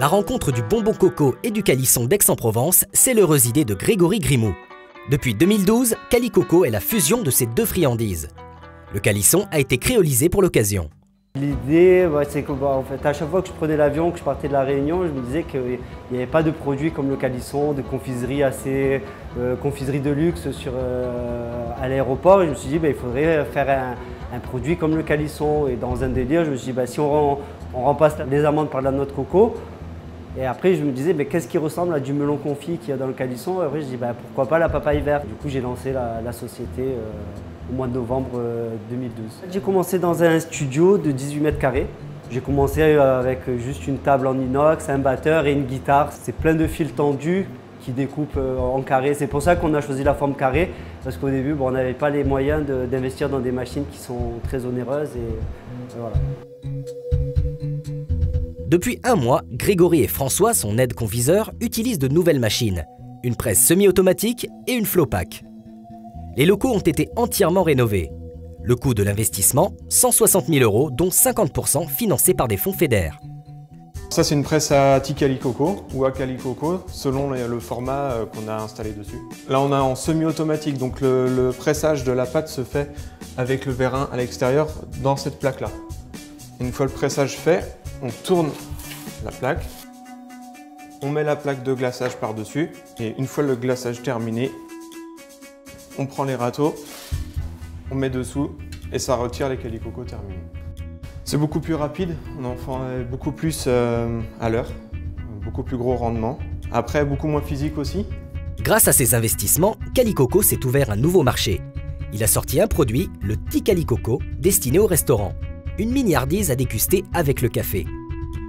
La rencontre du bonbon coco et du calisson d'Aix-en-Provence, c'est l'heureuse idée de Grégory Grimoud. Depuis 2012, Calicoco est la fusion de ces deux friandises. Le calisson a été créolisé pour l'occasion. L'idée, c'est que en fait, à chaque fois que je prenais l'avion, que je partais de La Réunion, je me disais qu'il n'y avait pas de produits comme le calisson, de confiserie confiserie de luxe à l'aéroport. Et je me suis dit, il faudrait faire un produit comme le calisson. Et dans un délire, je me suis dit, si on remplace les amandes par de la noix de coco. Et après, je me disais, qu'est-ce qui ressemble à du melon confit qu'il y a dans le calisson? Et après, je dis, pourquoi pas la papaye verte? Du coup, j'ai lancé la société au mois de novembre 2012. J'ai commencé dans un studio de 18 mètres carrés. J'ai commencé avec juste une table en inox, un batteur et une guitare. C'est plein de fils tendus qui découpent en carré. C'est pour ça qu'on a choisi la forme carrée, parce qu'au début, on n'avait pas les moyens d'investir dans des machines qui sont très onéreuses. Et voilà. Depuis un mois, Grégory et François, son aide confiseur, utilisent de nouvelles machines, une presse semi-automatique et une Flowpack. Les locaux ont été entièrement rénovés. Le coût de l'investissement, 160 000 €, dont 50% financés par des fonds FEDER. Ça, c'est une presse à Calicoco ou à Calicoco, selon le format qu'on a installé dessus. Là, on a en semi-automatique, donc le pressage de la pâte se fait avec le vérin à l'extérieur dans cette plaque-là. Une fois le pressage fait, on tourne la plaque, on met la plaque de glaçage par-dessus et une fois le glaçage terminé, on prend les râteaux, on met dessous et ça retire les Calicoco terminés. C'est beaucoup plus rapide, on en fait beaucoup plus à l'heure, beaucoup plus gros rendement. Après, beaucoup moins physique aussi. Grâce à ces investissements, Calicoco s'est ouvert un nouveau marché. Il a sorti un produit, le Tea Calicoco, destiné aux restaurants. Une miniardise à déguster avec le café.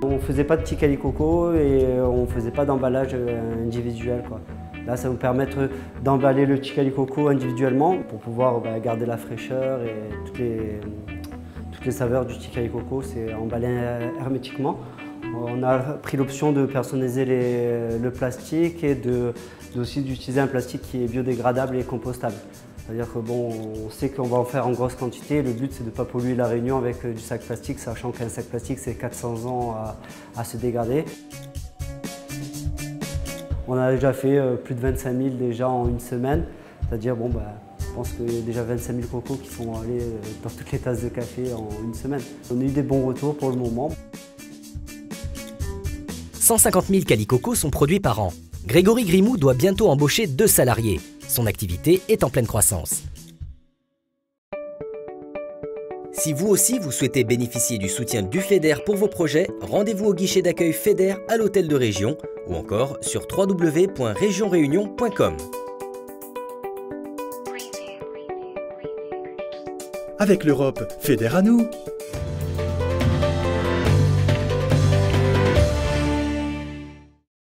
On ne faisait pas de Tea Calicoco et on ne faisait pas d'emballage individuel, quoi. Là, ça va nous permettre d'emballer le Tea Calicoco individuellement pour pouvoir garder la fraîcheur et toutes les saveurs du Tea Calicoco, c'est emballé hermétiquement. On a pris l'option de personnaliser le plastique et aussi d'utiliser un plastique qui est biodégradable et compostable. C'est-à-dire que on sait qu'on va en faire en grosse quantité. Le but, c'est de ne pas polluer la Réunion avec du sac plastique, sachant qu'un sac plastique, c'est 400 ans à se dégrader. On a déjà fait plus de 25 000 déjà en une semaine. C'est-à-dire, je pense qu'il y a déjà 25 000 cocos qui sont allés dans toutes les tasses de café en une semaine. On a eu des bons retours pour le moment. 150 000 Calicoco sont produits par an. Grégory Grimoud doit bientôt embaucher 2 salariés. Son activité est en pleine croissance. Si vous aussi vous souhaitez bénéficier du soutien du FEDER pour vos projets, rendez-vous au guichet d'accueil FEDER à l'hôtel de région ou encore sur www.regionreunion.com. Avec l'Europe, FEDER à nous!